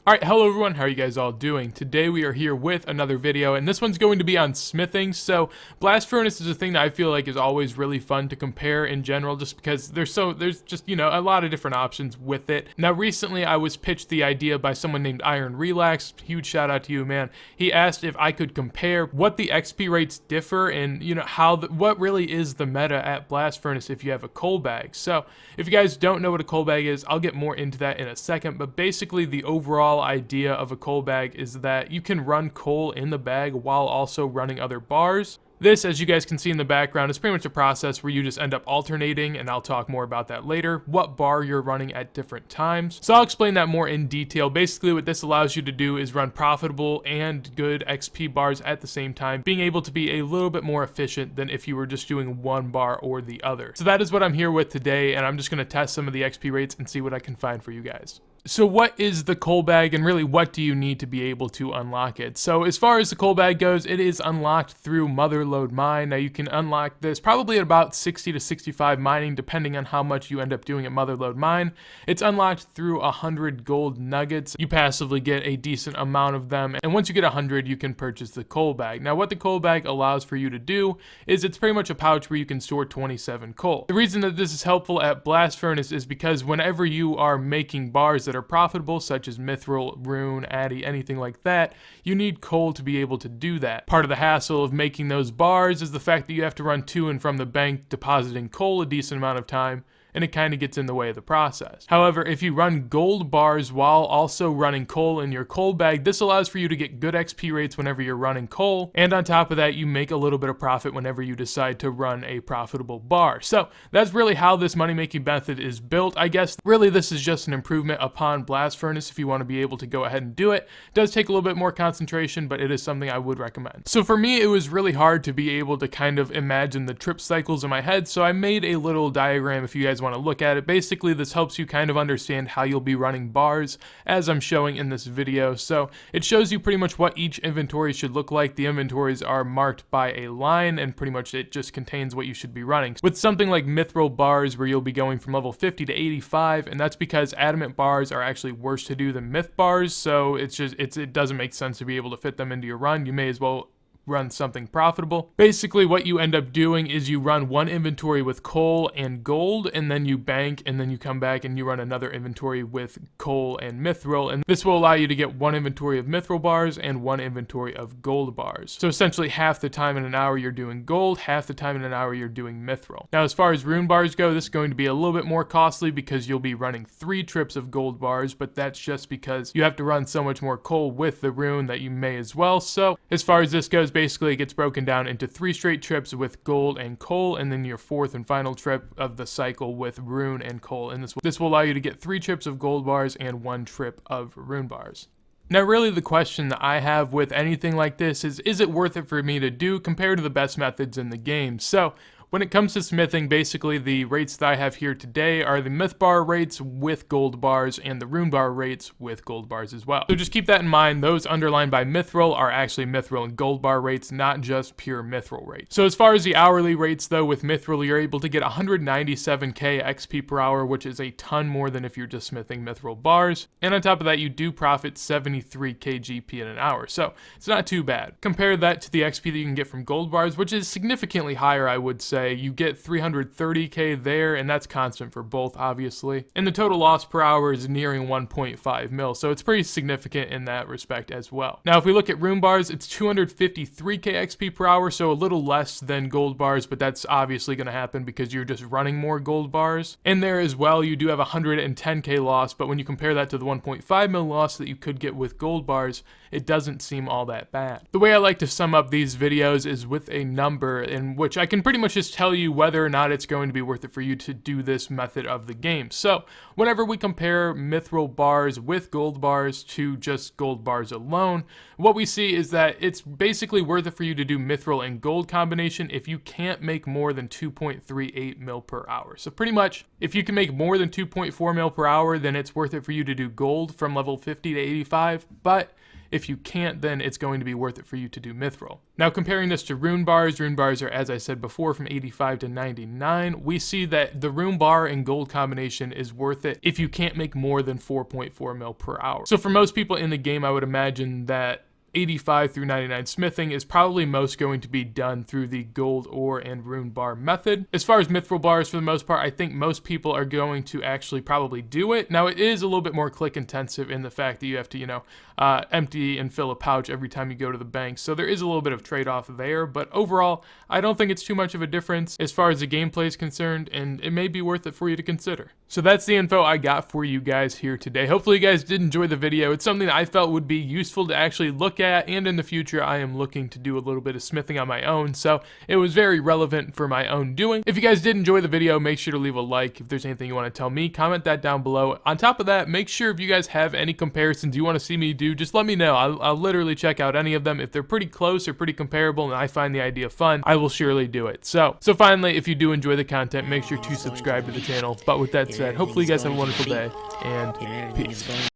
Alright, hello everyone, how are you guys all doing? Today we are here with another video, and this one's going to be on smithing. So, blast furnace is a thing that I feel like is always really fun to compare in general, just because there's just, a lot of different options with it. Now, recently I was pitched the idea by someone named Iron Relax, huge shout out to you, man. He asked if I could compare what the XP rates differ and, what really is the meta at blast furnace if you have a coal bag. So, if you guys don't know what a coal bag is, I'll get more into that in a second, but basically the overall idea of a coal bag is that you can run coal in the bag while also running other bars. This, as you guys can see in the background, is pretty much a process where you just end up alternating, and I'll talk more about that later, what bar you're running at different times. So I'll explain that more in detail. Basically, what this allows you to do is run profitable and good XP bars at the same time, being able to be a little bit more efficient than if you were just doing one bar or the other. So that is what I'm here with today, and I'm just going to test some of the XP rates and see what I can find for you guys. So what is the coal bag, and really what do you need to be able to unlock it? So as far as the coal bag goes, it is unlocked through Motherlode Mine. Now you can unlock this probably at about 60 to 65 mining, depending on how much you end up doing at Motherlode Mine. It's unlocked through 100 gold nuggets. You passively get a decent amount of them, and once you get 100, you can purchase the coal bag. Now what the coal bag allows for you to do is it's pretty much a pouch where you can store 27 coal. The reason that this is helpful at blast furnace is because whenever you are making bars that are profitable, such as mithril, rune, addy, anything like that, you need coal to be able to do that. Part of the hassle of making those bars is the fact that you have to run to and from the bank depositing coal a decent amount of time, and it kind of gets in the way of the process. However, if you run gold bars while also running coal in your coal bag, this allows for you to get good XP rates whenever you're running coal, and on top of that, you make a little bit of profit whenever you decide to run a profitable bar. So that's really how this money-making method is built. I guess really this is just an improvement upon blast furnace if you want to be able to go ahead and do it. It does take a little bit more concentration, but it is something I would recommend. So for me, it was really hard to be able to kind of imagine the trip cycles in my head, so I made a little diagram if you guys want to look at it. Basically, this helps you kind of understand how you'll be running bars as I'm showing in this video. So it shows you pretty much what each inventory should look like. The inventories are marked by a line, and pretty much it just contains what you should be running. With something like mithril bars, where you'll be going from level 50 to 85, and that's because adamant bars are actually worse to do than myth bars, so it doesn't make sense to be able to fit them into your run. You may as well run something profitable. Basically, what you end up doing is you run one inventory with coal and gold, and then you bank, and then you come back and you run another inventory with coal and mithril, and this will allow you to get one inventory of mithril bars and one inventory of gold bars. So essentially half the time in an hour you're doing gold, half the time in an hour you're doing mithril. Now as far as rune bars go, this is going to be a little bit more costly because you'll be running 3 trips of gold bars, but that's just because you have to run so much more coal with the rune that you may as well. So as far as this goes, basically it gets broken down into 3 straight trips with gold and coal, and then your 4th and final trip of the cycle with rune and coal. And this will allow you to get 3 trips of gold bars and 1 trip of rune bars. Now really the question that I have with anything like this is it worth it for me to do compared to the best methods in the game? So when it comes to smithing, basically the rates that I have here today are the myth bar rates with gold bars and the rune bar rates with gold bars as well. So just keep that in mind. Those underlined by mithril are actually mithril and gold bar rates, not just pure mithril rates. So as far as the hourly rates though, with mithril you're able to get 197k XP per hour, which is a ton more than if you're just smithing mithril bars. And on top of that, you do profit 73k GP in an hour. So it's not too bad. Compare that to the XP that you can get from gold bars, which is significantly higher, I would say. You get 330k there, and that's constant for both, obviously. And the total loss per hour is nearing 1.5 mil, so it's pretty significant in that respect as well. Now, if we look at rune bars, it's 253k XP per hour, so a little less than gold bars, but that's obviously going to happen because you're just running more gold bars. In there as well, you do have 110k loss, but when you compare that to the 1.5 mil loss that you could get with gold bars, it doesn't seem all that bad. The way I like to sum up these videos is with a number in which I can pretty much just tell you whether or not it's going to be worth it for you to do this method of the game. So whenever we compare mithril bars with gold bars to just gold bars alone, what we see is that it's basically worth it for you to do mithril and gold combination if you can't make more than 2.38 mil per hour. So pretty much if you can make more than 2.4 mil per hour, then it's worth it for you to do gold from level 50 to 85, but If you can't, then it's going to be worth it for you to do Mithril. Now, comparing this to rune bars are, as I said before, from 85 to 99. We see that the rune bar and gold combination is worth it if you can't make more than 4.4 mil per hour. So for most people in the game, I would imagine that 85 through 99 smithing is probably most going to be done through the gold ore and rune bar method. As far as mithril bars, for the most part, I think most people are going to actually probably do it. Now, it is a little bit more click intensive in the fact that you have to, empty and fill a pouch every time you go to the bank. So there is a little bit of trade-off there, but overall, I don't think it's too much of a difference as far as the gameplay is concerned, and it may be worth it for you to consider. So that's the info I got for you guys here today. Hopefully you guys did enjoy the video. It's something that I felt would be useful to actually look at, and in the future I am looking to do a little bit of smithing on my own, so it was very relevant for my own doing. If you guys did enjoy the video, make sure to leave a like. If there's anything you want to tell me, comment that down below. On top of that, make sure if you guys have any comparisons you want to see me do, just let me know. I'll literally check out any of them. If they're pretty close or pretty comparable and I find the idea fun, I will surely do it. So finally, if you do enjoy the content, make sure to subscribe to the channel. But with that said, hopefully you guys have a wonderful day, and peace.